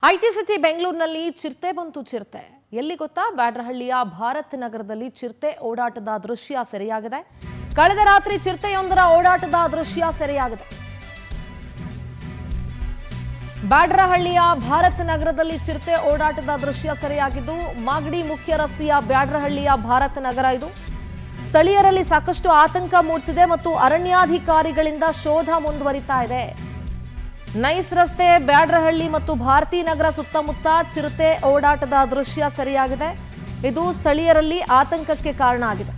IT city ಬೆಂಗಳೂರಿನಲ್ಲಿ ಚಿರತೆ ಬಂತು. ಚಿರತೆ ಎಲ್ಲಿ ಗೊತ್ತಾ? ಬ್ಯಾಡ್ರಹಳ್ಳಿಯ ಭಾರತ್ ನಗರದಲ್ಲಿ ಚಿರತೆ ಓಡಾಟದ ದೃಶ್ಯ ಸೆರೆಯಾಗಿದೆ. ಕಳೆದ ರಾತ್ರಿ ಚಿರತೆಯೊಂದರ ಓಡಾಟದ ದೃಶ್ಯ ಸೆರೆಯಾಗಿದೆ. ಬ್ಯಾಡ್ರಹಳ್ಳಿಯ ಭಾರತ್ ನಗರದಲ್ಲಿ ಚಿರತೆ ಓಡಾಟದ ದೃಶ್ಯ ಸೆರೆಯಾಗಿದ್ದು, ಮಾಗಡಿ ಮುಖ್ಯ ರಸ್ತೆಯ ಬ್ಯಾಡ್ರಹಳ್ಳಿಯ ಭಾರತ್ ನಗರ ಇದು. ಸ್ಥಳೀಯರಲ್ಲಿ ಸಾಕಷ್ಟು ಆತಂಕ ಮೂಡಿಸಿದೆ ಮತ್ತು ಅರಣ್ಯಾಧಿಕಾರಿಗಳಿಂದ ಶೋಧ ಮುಂದುವರಿತಾ ಇದೆ. ನೈಸ್ ರಸ್ತೆ, ಬ್ಯಾಡ್ರಹಳ್ಳಿ ಮತ್ತು ಭಾರತೀ ನಗರ ಸುತ್ತಮುತ್ತ ಚಿರತೆ ಓಡಾಟದ ದೃಶ್ಯ ಸೆರೆಯಾಗಿದೆ. ಇದು ಸ್ಥಳೀಯರಲ್ಲಿ ಆತಂಕಕ್ಕೆ ಕಾರಣ ಆಗಿದೆ.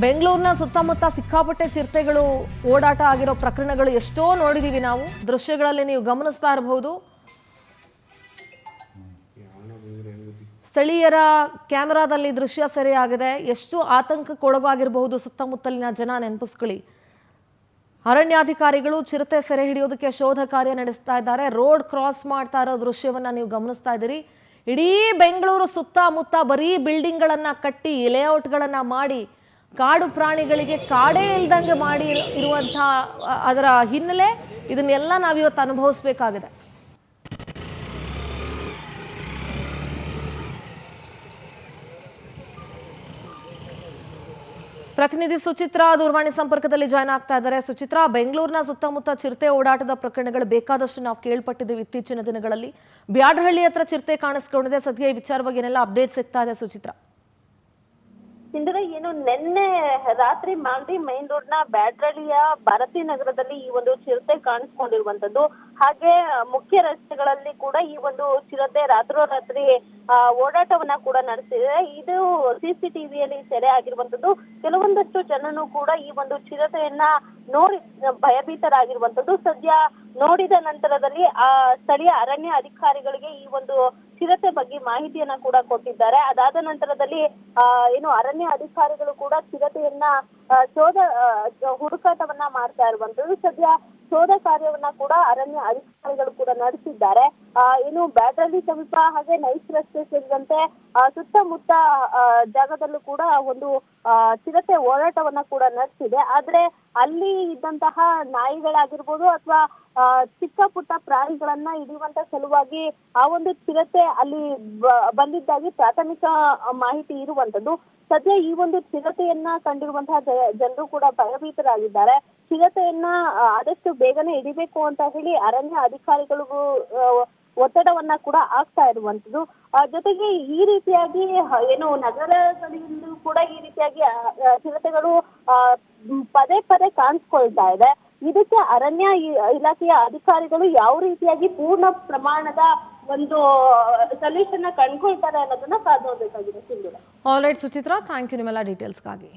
ಬೆಂಗಳೂರಿನ ಸುತ್ತಮುತ್ತ ಸಿಕ್ಕಾಪಟ್ಟೆ ಚಿರತೆಗಳು ಓಡಾಟ ಆಗಿರೋ ಪ್ರಕರಣಗಳು ಎಷ್ಟೋ ನೋಡಿದೀವಿ ನಾವು. ದೃಶ್ಯಗಳಲ್ಲಿ ನೀವು ಗಮನಿಸ್ತಾ ಇರಬಹುದು. ಸ್ಥಳೀಯರ ಕ್ಯಾಮೆರಾದಲ್ಲಿ ದೃಶ್ಯ ಸೆರೆಯಾಗಿದೆ. ಎಷ್ಟು ಆತಂಕಕ್ಕೊಳಗಾಗಿರಬಹುದು ಸುತ್ತಮುತ್ತಲಿನ ಜನ ನೆನಪಿಸ್ಕೊಳ್ಳಿ. ಅರಣ್ಯಾಧಿಕಾರಿಗಳು ಚಿರತೆ ಸೆರೆ ಹಿಡಿಯೋದಕ್ಕೆ ಶೋಧ ಕಾರ್ಯ ನಡೆಸ್ತಾ ಇದ್ದಾರೆ. ರೋಡ್ ಕ್ರಾಸ್ ಮಾಡ್ತಾ ಇರೋ ದೃಶ್ಯವನ್ನ ನೀವು ಗಮನಿಸ್ತಾ ಇದ್ದೀರಿ. ಇಡೀ ಬೆಂಗಳೂರು ಸುತ್ತಮುತ್ತ ಬರೀ ಬಿಲ್ಡಿಂಗ್ಗಳನ್ನ ಕಟ್ಟಿ, ಲೇಔಟ್ಗಳನ್ನ ಮಾಡಿ, ಕಾಡು ಪ್ರಾಣಿಗಳಿಗೆ ಕಾಡೇ ಇಲ್ದಂಗೆ ಮಾಡಿ ಇರುವಂತಹ ಅದರ ಹಿನ್ನೆಲೆ ಇದನ್ನೆಲ್ಲ ನಾವಿವತ್ತು ಅನುಭವಿಸಬೇಕಾಗಿದೆ. ಪ್ರತಿನಿಧಿ ಸುಚಿತ್ರಾ ದೂರವಾಣಿ ಸಂಪರ್ಕದಲ್ಲಿ ಜಾಯ್ನ್ ಆಗ್ತಾ ಇದ್ದಾರೆ. ಸುಚಿತ್ರಾ, ಬೆಂಗಳೂರಿನ ಸುತ್ತಮುತ್ತ ಚಿರತೆ ಓಡಾಟದ ಪ್ರಕರಣಗಳು ಬೇಕಾದಷ್ಟು ನಾವು ಕೇಳ್ಪಟ್ಟಿದ್ದೀವಿ ಇತ್ತೀಚಿನ ದಿನಗಳಲ್ಲಿ. ಬ್ಯಾಡ್ರಹಳ್ಳಿ ಹತ್ರ ಚಿರತೆ ಕಾಣಿಸ್ಕೊಂಡಿದೆ. ಸದ್ಯ ಈ ವಿಚಾರವಾಗಿ ಏನೆಲ್ಲ ಅಪ್ಡೇಟ್ ಸಿಗ್ತಾ ಇದೆ ಸುಚಿತ್ರಾ? ಇಂದಿನ ಏನು ನಿನ್ನೆ ರಾತ್ರಿ ಮಾಗಡಿ ಮೈನ್ ರೋಡ್ ನ ಬ್ಯಾಡ್ರಹಳ್ಳಿಯ ಭಾರತೀ ನಗರದಲ್ಲಿ ಈ ಒಂದು ಚಿರತೆ ಕಾಣಿಸ್ಕೊಂಡಿರುವಂತದ್ದು. ಹಾಗೆ ಮುಖ್ಯ ರಸ್ತೆಗಳಲ್ಲಿ ಕೂಡ ಈ ಒಂದು ಚಿರತೆ ರಾತ್ರೋರಾತ್ರಿ ಓಡಾಟವನ್ನ ಕೂಡ ನಡೆಸಿದೆ. ಇದು ಸಿಸಿಟಿವಿಯಲ್ಲಿ ಸೆರೆ ಆಗಿರುವಂತದ್ದು. ಕೆಲವೊಂದಷ್ಟು ಜನನು ಕೂಡ ಈ ಒಂದು ಚಿರತೆಯನ್ನ ನೋಡಿ ಭಯಭೀತರಾಗಿರುವಂತದ್ದು. ಸದ್ಯ ನೋಡಿದ ನಂತರದಲ್ಲಿ ಆ ಸ್ಥಳೀಯ ಅರಣ್ಯ ಅಧಿಕಾರಿಗಳಿಗೆ ಈ ಒಂದು ಚಿರತೆ ಬಗ್ಗೆ ಮಾಹಿತಿಯನ್ನ ಕೂಡ ಕೊಟ್ಟಿದ್ದಾರೆ. ಅದಾದ ನಂತರದಲ್ಲಿ ಏನು ಅರಣ್ಯ ಅಧಿಕಾರಿಗಳು ಕೂಡ ಚಿರತೆಯನ್ನ ಹುಡುಕಾಟವನ್ನ ಮಾಡ್ತಾ ಇರುವಂತದ್ದು. ಸದ್ಯ ಶೋಧ ಕಾರ್ಯವನ್ನ ಕೂಡ ಅರಣ್ಯ ಅಧಿಕಾರಿಗಳು ಕೂಡ ನಡೆಸಿದ್ದಾರೆ. ಏನು ಬ್ಯಾಡ್ರಹಳ್ಳಿ ಸಮೀಪ ಹಾಗೆ ನೈಸ್ ರಸ್ತೆ ಸೇರಿದಂತೆ ಸುತ್ತಮುತ್ತ ಜಾಗದಲ್ಲೂ ಕೂಡ ಒಂದು ಚಿರತೆ ಓಡಾಟವನ್ನ ಕೂಡ ನಡೆಸಿದೆ. ಆದ್ರೆ ಅಲ್ಲಿ ಇದ್ದಂತಹ ನಾಯಿಗಳಾಗಿರ್ಬೋದು ಅಥವಾ ಚಿಕ್ಕ ಪುಟ್ಟ ಪ್ರಾಣಿಗಳನ್ನ ಹಿಡಿಯುವಂತ ಸಲುವಾಗಿ ಆ ಒಂದು ಚಿರತೆ ಅಲ್ಲಿ ಬಂದಿದ್ದಾಗಿ ಪ್ರಾಥಮಿಕ ಮಾಹಿತಿ ಇರುವಂತದ್ದು. ಸದ್ಯ ಈ ಒಂದು ಚಿರತೆಯನ್ನ ಕಂಡಿರುವಂತಹ ಜನರು ಕೂಡ ಭಯಭೀತರಾಗಿದ್ದಾರೆ. ಚಿರತೆಯನ್ನ ಆದಷ್ಟು ಬೇಗನೆ ಹಿಡಿಬೇಕು ಅಂತ ಹೇಳಿ ಅರಣ್ಯ ಅಧಿಕಾರಿಗಳಿಗೂ ಒತ್ತಡವನ್ನ ಕೂಡ ಆಗ್ತಾ ಇರುವಂತದ್ದು. ಜೊತೆಗೆ ಈ ರೀತಿಯಾಗಿ ಏನು ನಗರಗಳಲ್ಲೂ ಕೂಡ ಈ ರೀತಿಯಾಗಿ ಚಿರತೆಗಳು ಪದೇ ಪದೇ ಕಾಣಿಸ್ಕೊಳ್ತಾ ಇದೆ. ಇದಕ್ಕೆ ಅರಣ್ಯ ಇಲಾಖೆಯ ಅಧಿಕಾರಿಗಳು ಯಾವ ರೀತಿಯಾಗಿ ಪೂರ್ಣ ಪ್ರಮಾಣದ ಒಂದು ಸೊಲ್ಯೂಷನ್ ಕಂಡುಕೊಳ್ತಾರೆ ಅನ್ನೋದನ್ನ ಕಾದು ನೋಡಬೇಕಾಗಿದೆ. All right Suchitra, thank you ನಿಮ್ಮೆಲ್ಲ ಡೀಟೇಲ್ಸ್ಗಾಗಿ.